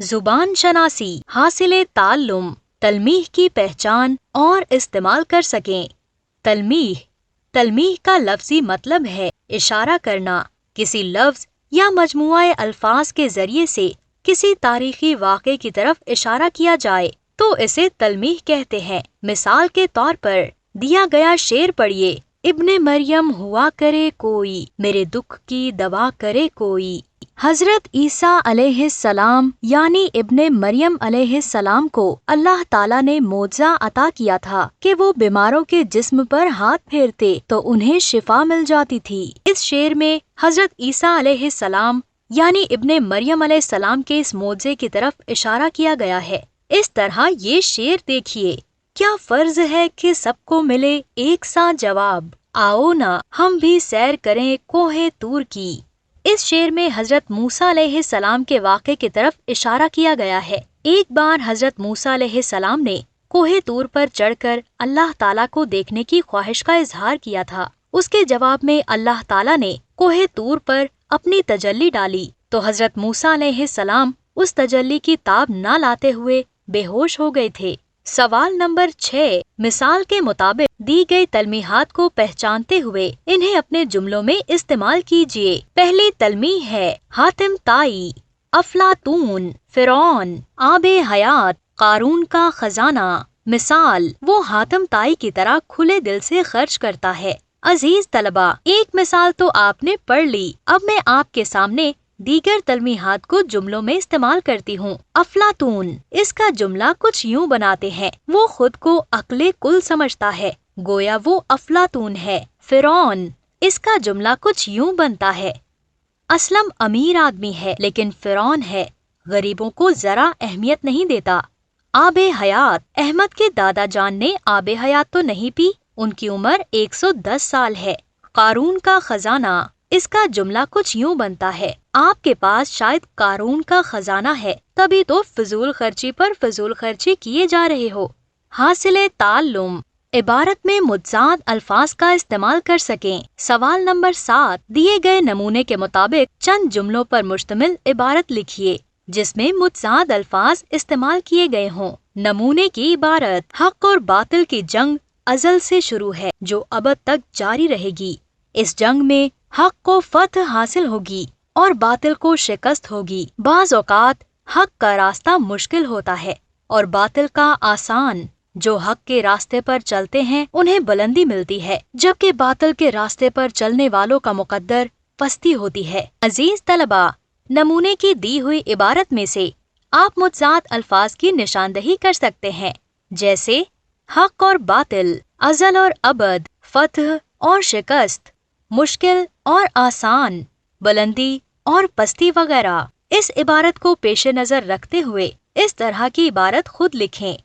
जुबान शनासी, हासिल ताल्लुम, तलमीह की पहचान और इस्तेमाल कर सकें। तलमीह का लफ्जी मतलब है इशारा करना। किसी लफ्ज या मजमुआ अल्फाज के जरिए से किसी तारीखी वाक़े की तरफ इशारा किया जाए तो इसे तलमीह कहते हैं। मिसाल के तौर पर दिया गया शेर पढ़िए, इब्ने मरियम हुआ करे कोई, मेरे दुख की दवा करे कोई। हजरत ईसा अलैहिस्सलाम यानी इब्ने मरियम अलैहिस्सलाम को अल्लाह ताला ने मोज़ा अता किया था कि वो बीमारों के जिस्म पर हाथ फेरते तो उन्हें शिफा मिल जाती थी। इस शेर में हजरत ईसा अलैहिस्सलाम यानी इब्ने मरियम अलैहिस्सलाम के इस मोज़े की तरफ इशारा किया गया है। इस तरह ये शेर देखिए, क्या फर्ज है कि सबको मिले एक सा जवाब, आओ ना हम भी सैर करें कोहे तूर की। इस शेर में हजरत मूसा अलैहिस्सलाम के वाक़े की तरफ इशारा किया गया है। एक बार हजरत मूसा अलैहिस्सलाम ने कोहे तूर पर चढ़कर अल्लाह ताला को देखने की ख्वाहिश का इजहार किया था। उसके जवाब में अल्लाह ताला ने कोहे तूर पर अपनी तजल्ली डाली तो हजरत मूसा अलैहिस्सलाम उस तजल्ली की ताब न लाते हुए बेहोश हो गए थे। सवाल नंबर 6, मिसाल के मुताबिक दी गई तलमीहात को पहचानते हुए इन्हें अपने जुमलों में इस्तेमाल कीजिए। पहली तलमीह है हातिम ताई, अफलातून, फिरौन, आबे हयात, कारून का खजाना। मिसाल, वो हातिम ताई की तरह खुले दिल से खर्च करता है। अजीज तलबा, एक मिसाल तो आपने पढ़ ली, अब मैं आपके सामने दीगर तलमीहात को जुमलों में इस्तेमाल करती हूँ। अफलातून, इसका जुमला कुछ यूँ बनाते हैं, वो खुद को अक्ले कुल समझता है, गोया वो अफलातून है। फिरौन, इसका जुमला कुछ यूँ बनता है, असलम अमीर आदमी है लेकिन फिरौन है, गरीबों को जरा अहमियत नहीं देता। आबे हयात, अहमद के दादा जान ने आबे हयात तो नहीं पी, उनकी उम्र 110 साल है। कारून का खजाना, इसका जुमला कुछ यूँ बनता है, आपके पास शायद कारून का खजाना है तभी तो फिजूल खर्ची पर फिजूल खर्ची किए जा रहे हो। हासिल ताल्लुम, इबारत में मुतज़ाद अल्फाज का इस्तेमाल कर सकें। सवाल नंबर 7, दिए गए नमूने के मुताबिक चंद जुमलों पर मुश्तमिल इबारत लिखिए जिसमें मुतज़ाद अल्फाज इस्तेमाल किए गए हों। नमूने की इबारत, हक और बातिल की जंग अज़ल से शुरू है जो अबद तक जारी रहेगी। इस जंग में हक को फतह हासिल होगी और बातिल को शिकस्त होगी। बाज़ औक़ात हक का रास्ता मुश्किल होता है और बातिल का आसान। जो हक के रास्ते पर चलते हैं उन्हें बुलंदी मिलती है, जबकि बातिल के रास्ते पर चलने वालों का मुकद्दर पस्ती होती है। अजीज तलबा, नमूने की दी हुई इबारत में से आप मुतज़ाद अल्फाज की निशानदही कर सकते हैं, जैसे हक और बातिल, अज़ल और अबद, फतह और शिकस्त, मुश्किल और आसान, बुलंदी और पस्ती वगैरह। इस इबारत को पेश नज़र रखते हुए इस तरह की इबारत खुद लिखें।